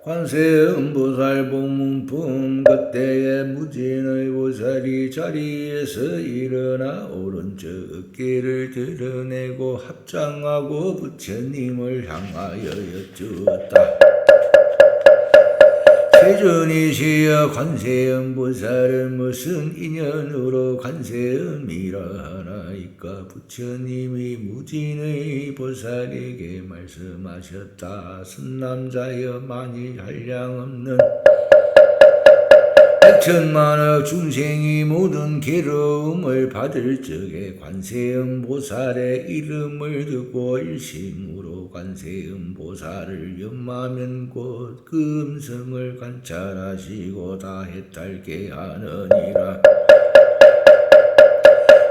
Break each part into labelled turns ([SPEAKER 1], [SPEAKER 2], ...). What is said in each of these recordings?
[SPEAKER 1] 관세음보살 복문품 그때에 무진의 보살이 자리에서 일어나 오른쪽 어깨를 드러내고 합장하고 부처님을 향하여 여쭈었다. 세존이시여 관세음보살은 무슨 인연으로 관세음이라 하나이까? 부처님이 무진의 보살에게 말씀하셨다. 선남자여 만일 한량없는 백천만억 중생이 모든 괴로움을 받을 적에 관세음보살의 이름을 듣고 일심으로 관세음보살을 염하면 곧 그 음성을 관찰하시고 다 해탈게 하느니라.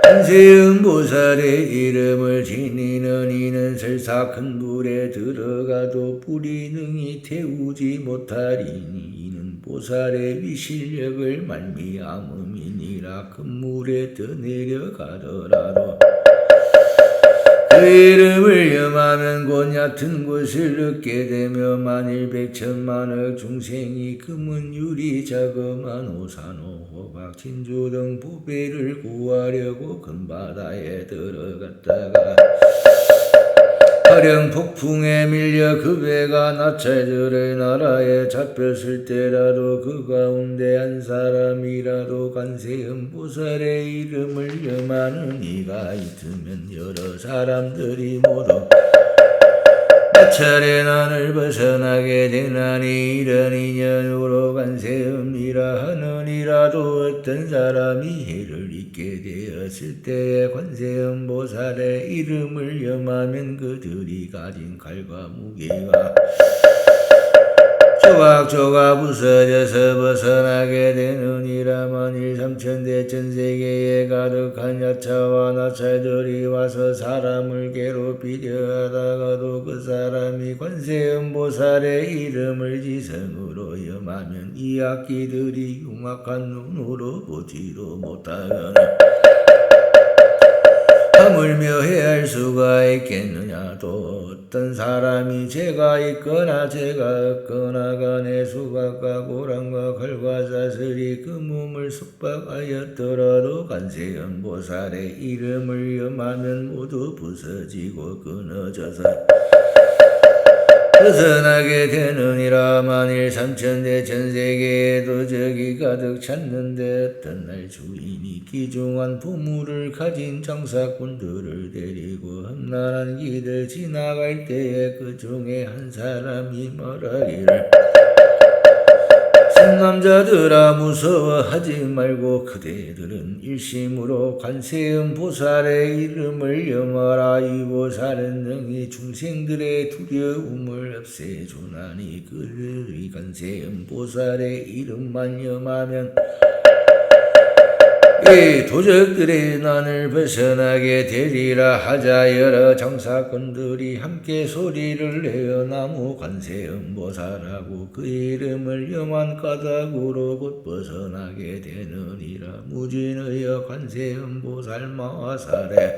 [SPEAKER 1] 관세음보살의 이름을 지니는 이는 설사 큰 불에 들어가도 불이 능히 태우지 못하리니 이는 보살의 위실력을 말미암음이니라. 큰 물에 떠내려가더라도 그 이름을 염하면 곧 얕은 곳을 얻게 되며 만일 백천만억 중생이 금은 유리 자그만 오산호 호박 진주 등 보배를 구하려고 금바다에 들어갔다가 화령 폭풍에 밀려 그 배가 나찰들의 나라에 잡혔을 때라도 그 가운데 한 사람이라도 관세음보살의 이름을 염하는 이가 있으면 여러 사람들이 모두 나찰의 난을 벗어나게 되나니 이런 인연으로 관세음이라 하느니라도 어떤 사람이 해를 입게 되었을 때에 관세음보살의 이름을 염하면 그들이 가진 칼과 무게가 조각조각 부서져서 벗어나게 되느니라. 만일 삼천대 전세계에 가득한 야차와 나찰들이 와서 사람을 괴롭히려 하다가도 그 사람이 관세음보살의 이름을 지성으로 염하면 이 악기들이 흉악한 눈으로 보지도 못하거나 하물며 해할 수가 있겠느냐. 또 어떤 사람이 죄가 있거나 죄가 없거나 간에 수박과 고랑과 칼과 사슬이 그 몸을 속박하였더라도 관세음보살의 이름을 염하면 모두 부서지고 끊어져서 벗어나게 되느니라. 만일 삼천대 전세계에도 적이 가득 찼는데 어떤 날 주인이 귀중한 보물을 가진 장사꾼들을 데리고 험난한 길을 지나갈 때에 그 중에 한 사람이 말하기를 남자들아 무서워하지 말고 그대들은 일심으로 관세음보살의 이름을 염하라. 이 보살은 능히 중생들의 두려움을 없애주나니 그들이 관세음보살의 이름만 염하면 이 도적들의 난을 벗어나게 되리라 하자 여러 장사꾼들이 함께 소리를 내어 나무 관세음보살하고 그 이름을 염한 까닭으로 곧 벗어나게 되느니라. 무진의여 관세음보살 마하살에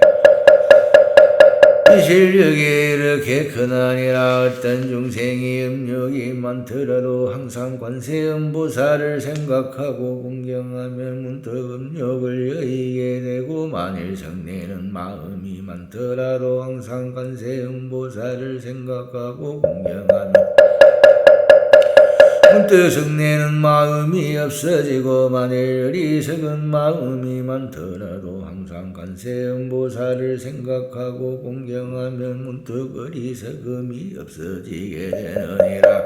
[SPEAKER 1] 이 실력이 이렇게 크나니라. 어떤 중생이 음력이 많더라도 항상 관세음보살을 생각하고 공경하면 문득 음력을 여의게 되고 만일 성내는 마음이 많더라도 항상 관세음보살을 생각하고 공경하면 문득 성내는 마음이 없어지고 만일 어리석은 마음이 많더라도 항상 관세음보살을 생각하고 공경하면 문득 어리석음이 없어지게 되느니라.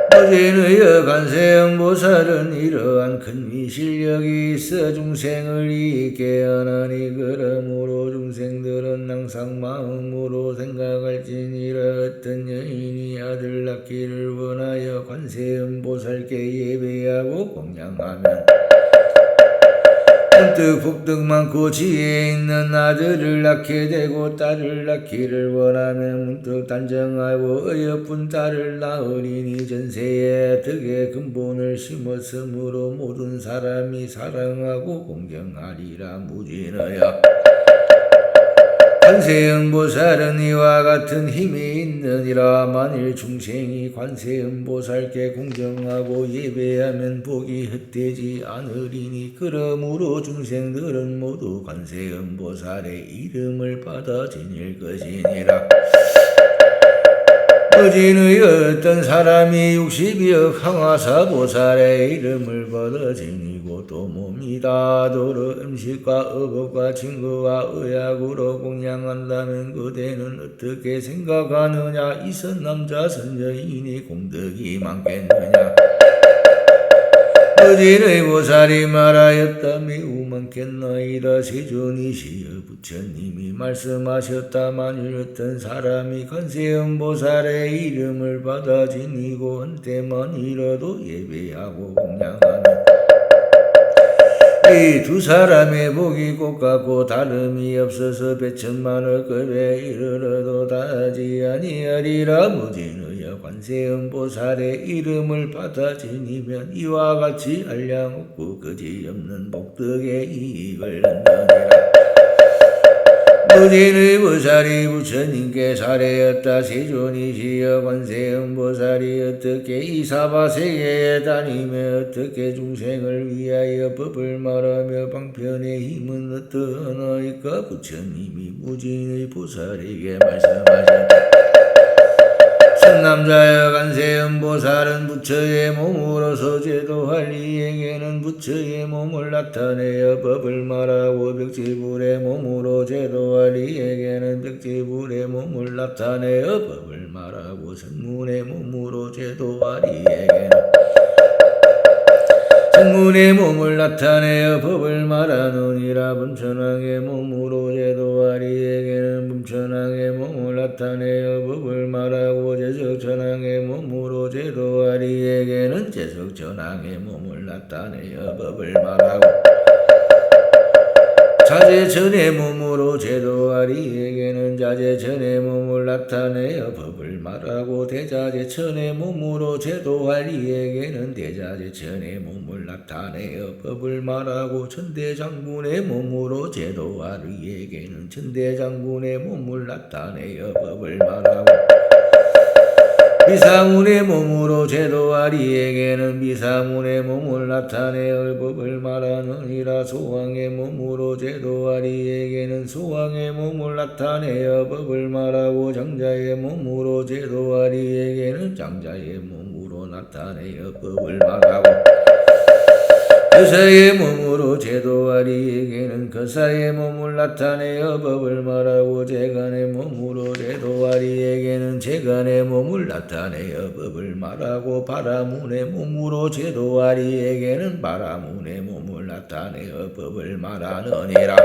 [SPEAKER 1] 무진의여 관세음보살은 이러한 큰 위실력이 있어 중생을 이익게 하나니 그러므로 중생들은 항상 마음으로 생각할지니라. 어떤 여인이 아들 낳기를 원하여 관세음보살께 예배하고 공양하면 문득 복덕 많고 지혜 있는 아들을 낳게 되고 딸을 낳기를 원하면 문득 단정하고 어여쁜 딸을 낳으리니 전세에 덕의 근본을 심었으므로 모든 사람이 사랑하고 공경하리라. 무진하여 관세음보살은 이와 같은 힘이 있느니라. 만일 중생이 관세음보살께 공경하고 예배하면 복이 헛되지 않으리니 그러므로 중생들은 모두 관세음보살의 이름을 받아 지닐 것이니라. 거진의 어떤 사람이 60여 항화사보살의 이름을 받아 지니고 또 몸이 다도로 음식과 어법과 증거와 의약으로 공양한다면 그대는 어떻게 생각하느냐. 이 선남자 선녀인이 공덕이 많겠느냐. 거진의 보살이 말하였다. 매우 많겠나이다. 세존이시여 부처님이 말씀하셨다. 만일 어떤 사람이 관세음보살의 이름을 받아 지니고 한때만이라도 예배하고 공양하는 이 두 사람의 복이 똑같고 다름이 없어서 백천만을 급에 이르러도 다하지 아니하리라. 무진의여 관세음보살의 이름을 받아 지니면 이와 같이 한량 없고 그지없는 복덕의 이익을 얻느니라. 무진의 보살이 부처님께 살해였다. 세존이시여 관세음보살이 어떻게 이 사바세계에 다니며 어떻게 중생을 위하여 법을 말하며 방편의 힘은 어떠하나이까. 부처님이 무진의 보살에게 말씀하셨다. 선남자여 관세음보살은 부처의 몸으로서 제도할 이에게는 부처의 몸을 나타내어 법을 말하고 벽지불의 몸으로 제도할 이에게는 벽지불의 몸을 나타내어 법을 말하고 성문의 몸으로 제도할 이에게는 성문의 몸을 나타내어 법을 말하느니라. 범천왕의 몸으로 제도할 이에게는 범천왕의 몸을 나타내어 법을 말하고 제석천왕의 몸으로 제도할 이에게는 제석천왕의 몸을 나타내어 법을 말하고 자제천의 몸으로 제도할 이에게는 자제천의 몸을 나타내어 법을 말하고 대자제천의 몸으로 제도할 이에게는 대자제천의 몸을 나타내어 법을 말하고 천대장군의 몸으로 제도할 이에게는 천대장군의 몸을 나타내어 법을 말하고 비사문의 몸으로 제도할 이에게는 비사문의 몸을 나타내어 법을 말하느니라. 소왕의 몸으로 제도할 이에게는 소왕의 몸을 나타내어 법을 말하고 장자의 몸으로 제도할 이에게는 장자의 몸으로 나타내어 법을 말하고 거사의 몸으로 제도할 이에게는 거사의 몸을 나타내어 법을 말하고 재간의 몸으로 제도할 이에게는 재간의 몸을 나타내어 법을 말하고 바라문의 몸으로 제도할 이에게는 바라문의 몸을 나타내어 법을 말하느니라.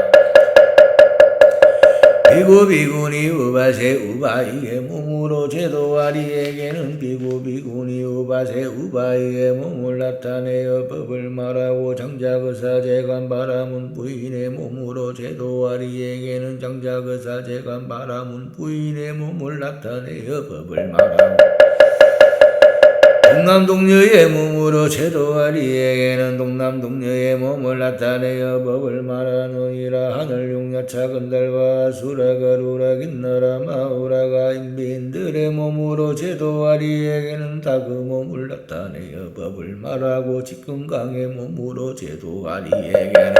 [SPEAKER 1] 비구 비구니 우바세 우바이의 몸으로 제도할 이에게는 비구 비구니 우바세 우바이의 몸을 나타내어 법을 말하고 장자거사 재간 바라문 부인의 몸으로 제도할 이에게는 장자거사 재간 바라문 부인의 몸을 나타내어 법을 말하고 동남동녀의 몸으로 제도할 이에게는 동남동녀의 몸을 나타내어 법을 말하느니라. 하늘용야 작은 달과 수라가 루라 긴나라 마우라가 인비인들의 몸으로 제도할 이에게는 다 그 몸을 나타내어 법을 말하고 직금강의 몸으로 제도할 이에게는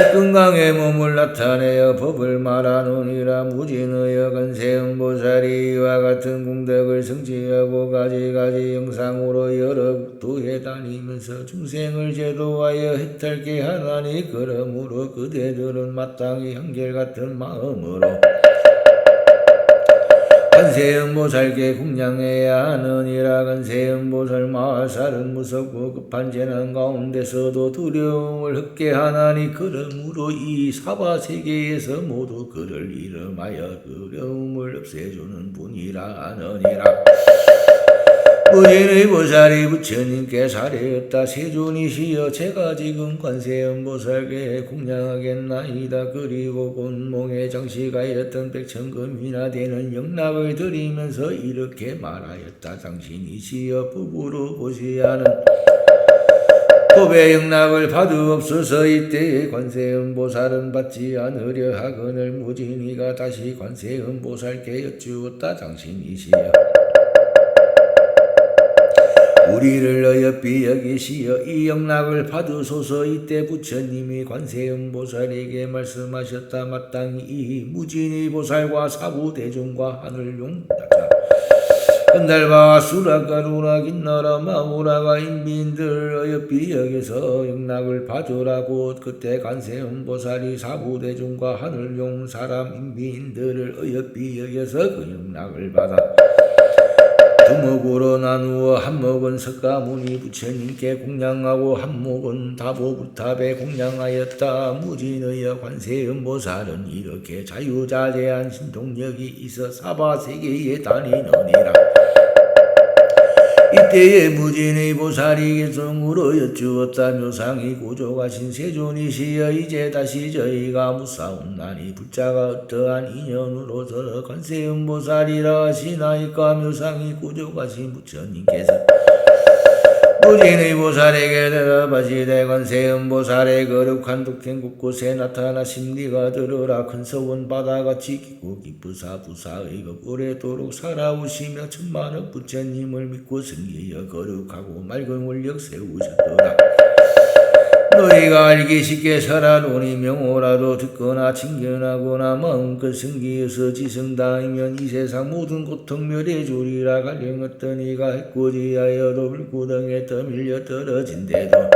[SPEAKER 1] 직금강의 몸을 나타내어 법을 말하느니라. 무진의여 관세음보살이 이와 같은 공덕을 성취하고 가지가지 영상으로 여러 국도에 다니면서 중생을 제도하여 해탈게 하나니 그러므로 그대들은 마땅히 한결같은 마음으로 관세음보살께 공양해야 하느니라. 관세음보살 마살은 무섭고 급한 재난 가운데서도 두려움을 헛게 하나니 그러므로 이 사바세계에서 모두 그를 이름하여 두려움을 없애주는 분이라 하느니라. 무진의 보살이 부처님께 살해였다. 세존이시여 제가 지금 관세음보살께 공양하겠나이다. 그리고 곤몽에 장식하였던 백천금이나 되는 영락을 드리면서 이렇게 말하였다. 당신이시여 부부로 보시하는 법의 영락을 받으옵소서. 이때에 관세음보살은 받지 않으려 하거늘 무진이가 다시 관세음보살께 여쭈었다. 당신이시여 우리를 어여삐 여기시어 이 영락을 받으소서. 이때 부처님이 관세음보살에게 말씀하셨다. 마땅히 이 무진이 보살과 사부대중과 하늘용 건달바 수라가루라 긴나라 마우라가 인민들 어여삐 여기서 영락을 받으라고. 그때 관세음보살이 사부대중과 하늘용 사람 인민들을 어여삐 여기서 그 영락을 받아 두목으로 나누어 한목은 석가모니 부처님께 공양하고 한목은 다보부탑에 공양하였다. 무진의 관세음보살은 이렇게 자유자재한 신통력이 있어 사바세계에 다니느니라. 이때에 무진의 보살이 개성으로 여쭈었다. 묘상이 고조하신 세존이시여 이제 다시 저희가 묻사옵나니 불자가 어떠한 인연으로서 관세음보살이라 하시나이까. 묘상이 고조하신 부처님께서 무진의 보살에게 대답하시되 관세음보살의 거룩한 독행 곳곳에 나타나심 네가 들으라. 큰 서원 바다같이 깊고 깊으사 부사의 오래도록 살아오시며 천만억 부처님을 믿고 승리여 거룩하고 맑은 원력 세우셨더라. 너희가 알기 쉽게 설하노니 명호라도 듣거나 친견하거나 마음껏 승기여서 지성다이면 이 세상 모든 고통 멸해주리라. 가령 어떤 이가 해코지하여도 불구덩에 떠밀려 떨어진대도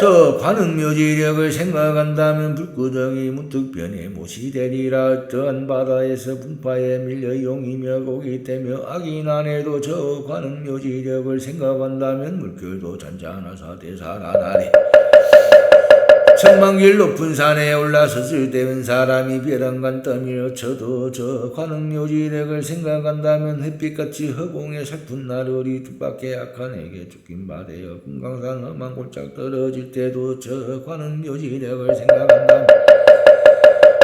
[SPEAKER 1] 저 관음묘지력을 생각한다면 불구덩이 문득 변해 못이 되리라. 어떠한 바다에서 분파에 밀려 용이며 고기 때며 악인안에도 저 관음묘지력을 생각한다면 물결도 잔잔하사 되살아나리. 천만길 높은 산에 올라섰을 때는 사람이 벼랑간 떠밀어 쳐도 저 관음묘지력을 생각한다면 햇빛같이 허공에 살푼 나르리. 뜻밖의 악한 에게 쫓긴 바되어 금강산 험한 골짝 떨어질 때도 저 관음묘지력을 생각한다면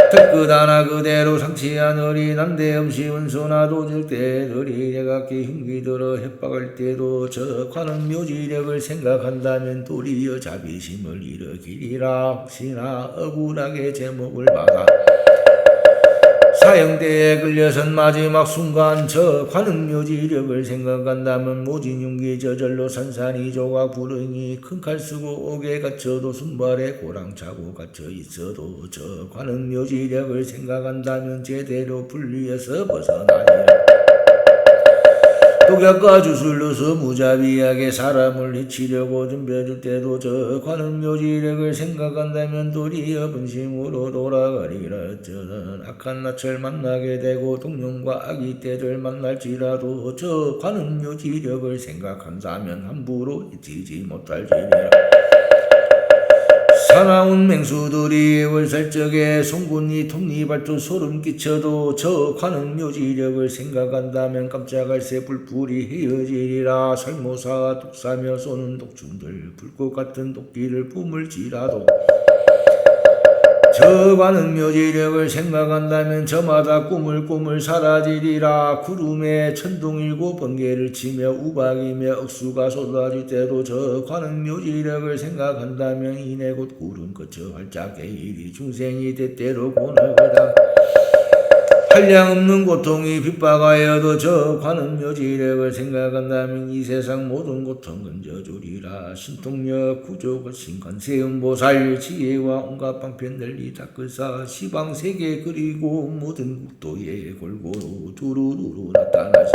[SPEAKER 1] 턱끝 하나 그대로 상치 않으리. 난데없이 운소나 도질 때들이 내각기 흉기 들어 협박할 때도 저 관음묘지력을 생각한다면 도리어 자비심을 일으키리라. 혹시나 억울하게 제목을 받아 사형대에 끌려선 마지막 순간 저 관음묘지력을 생각한다면 모진 흉기 저절로 산산이 조각 부르니 큰 칼 쓰고 옥에 갇혀도 순발에 고랑차고 갇혀 있어도 저 관음묘지력을 생각한다면 제대로 분리해서 벗어나리라. 독약과 주술로서 무자비하게 사람을 해치려고 덤벼줄 때도 저 관음묘지력을 생각한다면 도리어 분심으로 돌아가리라. 저는 악한 낯을 만나게 되고 동령과 아기 떼를 만날지라도 저 관음묘지력을 생각한다면 함부로 해치지 못할지니라. 사나운 맹수들이 월살적에 송곳니 톱니발톱 소름 끼쳐도 저 관음묘지력을 생각한다면 깜짝할새 뿔뿔이 헤어지리라. 살모사 독사며 쏘는 독충들 불꽃 같은 도끼를 뿜을지라도 저 관음묘지력을 생각한다면 저마다 꾸물꾸물 사라지리라. 구름에 천둥 7번개를 치며 우박이며 억수가 쏟아질 때도 저 관음묘지력을 생각한다면 이내 곧 구름 거쳐 활짝 개일이 중생이 때때로 고나거다. 한량없는 고통이 빗박하여도 저 관음묘지력을 생각한다면 이 세상 모든 고통 건져주리라. 신통력 구조거신 관세음보살 지혜와 온갖 방편 널리 닦으사 시방세계 그리고 모든 국도에 골고루 두루루루 나타나신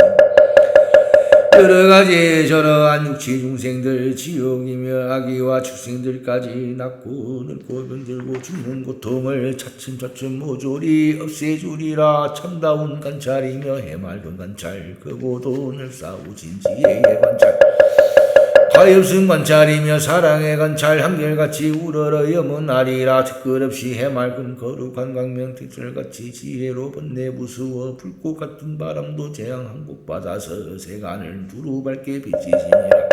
[SPEAKER 1] 여러가지 저러한 육치 중생들 지옥이며 악의와 축생들까지 낳고 늙고 병들고 죽는 고통을 차츰차츰 모조리 없애주리라. 참다운 관찰이며 해맑은 관찰 크고도 늘싸우신 지혜의 관찰 가엾은 관찰이며 사랑의 관찰 한결같이 우러러 염원하리라. 특급없이 해맑은 거룩한 광명 특설같이 지혜로 번뇌부수어 불꽃 같은 바람도 재앙 한곡 받아서 세간을 두루 밝게 비치시니라.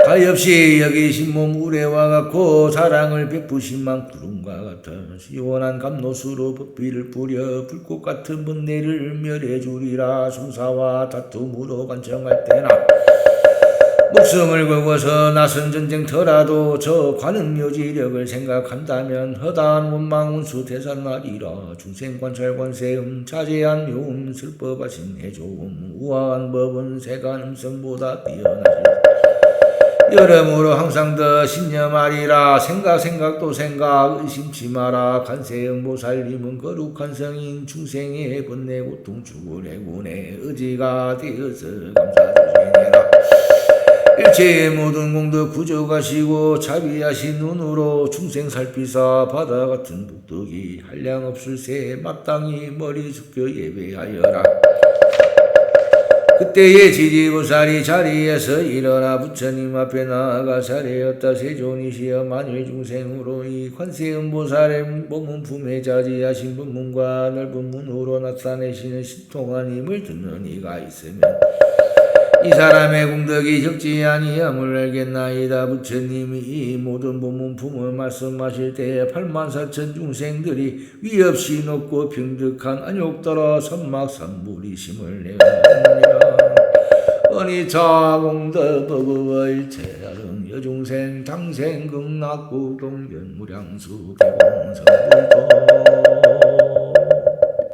[SPEAKER 1] 가엾이 여기신 몸 우레와 같고 사랑을 베푸신만 구름과 같아 시원한 감노수로 법비를 뿌려 불꽃 같은 번뇌를 멸해주리라. 송사와 다툼으로 관청할 때나 목숨을 걸고서 나선 전쟁터라도 저 관음 묘지력을 생각한다면 허다한 원망 운수 대산날이라 중생관찰관세음 자제한 묘음 슬법하신 해조음 우아한 법은 세간음성보다 뛰어나시 여러모로 항상 더 신념하리라 생각도 생각 의심치 마라 관세음보살님은 거룩한 성인 중생의 번뇌 고통 죽을 해군의 의지가 되어서 감사드리니라. 일체의 모든 공덕 구족하시고 자비하신 눈으로 중생 살피사 바다같은 북덕이 한량없을 새 마땅히 머리 숙여 예배하여라. 그때의 지지보살이 자리에서 일어나 부처님 앞에 나아가 사례였다. 세존이시여 만일 중생으로 이 관세음보살의 몸은 품에 자지하신 법문과 넓은 문으로 나타내시는 신통한 힘을 듣는 이가 있으면 이 사람의 공덕이 적지 아니함을 알겠나이다. 부처님이 이 모든 법문품을 말씀하실 때에 84,000 중생들이 위없이 높고 평득한 안욕더러 선막산물이심을 내어옵니다. 어니차 공덕 버거의 체하릉 여중생 당생 극락구 동견 무량수 개공성불도